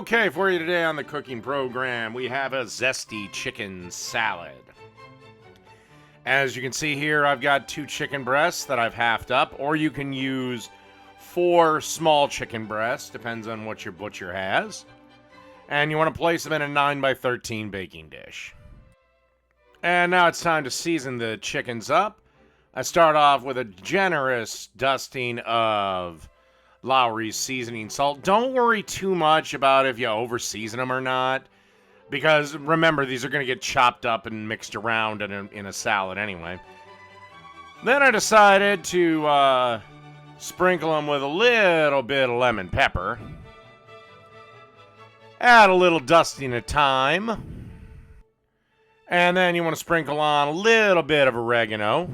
Okay, for you today on the cooking program, we have a zesty chicken salad. As you can see here, I've got 2 chicken breasts that I've halved up, or you can use 4 small chicken breasts, depends on what your butcher has. And you want to place them in a 9x13 baking dish. And now it's time to season the chickens up. I start off with a generous dusting of Lowry's seasoning salt. Don't worry too much about if you over-season them or not, because remember, these are going to get chopped up and mixed around in a salad anyway. Then I decided to sprinkle them with a little bit of lemon pepper. Add a little dusting of thyme. And then you want to sprinkle on a little bit of oregano.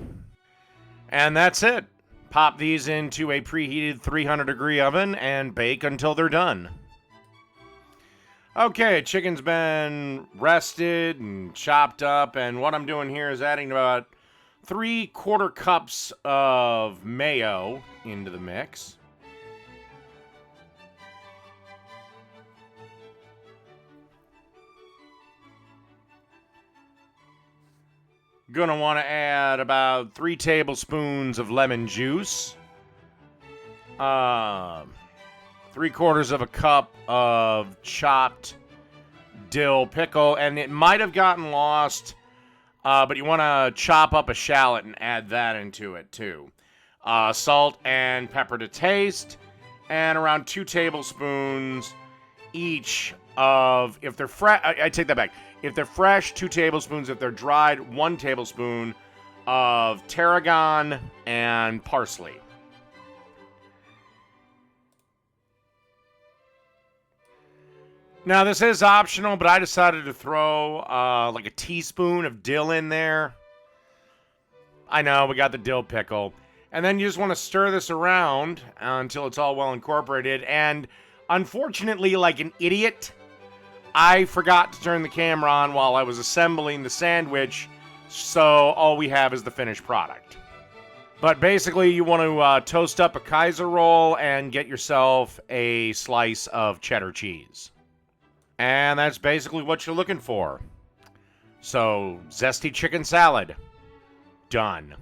And that's it. Pop these into a preheated 300-degree oven and bake until they're done. Okay, chicken's been rested and chopped up, and what I'm doing here is adding about 3/4 cups of mayo into the mix. Gonna want to add about 3 tablespoons of lemon juice. 3/4 of a cup of chopped dill pickle, and it might have gotten lost, but you want to chop up a shallot and add that into it too. Salt and pepper to taste, and around 2 tablespoons each of, if they're fresh, I take that back. If they're fresh, 2 tablespoons. If they're dried, 1 tablespoon of tarragon and parsley. Now, this is optional, but I decided to throw like a teaspoon of dill in there. I know, we got the dill pickle. And then you just want to stir this around until it's all well incorporated. And unfortunately, like an idiot, I forgot to turn the camera on while I was assembling the sandwich, so all we have is the finished product. But basically, you want to toast up a Kaiser roll and get yourself a slice of cheddar cheese. And that's basically what you're looking for. So, zesty chicken salad. Done.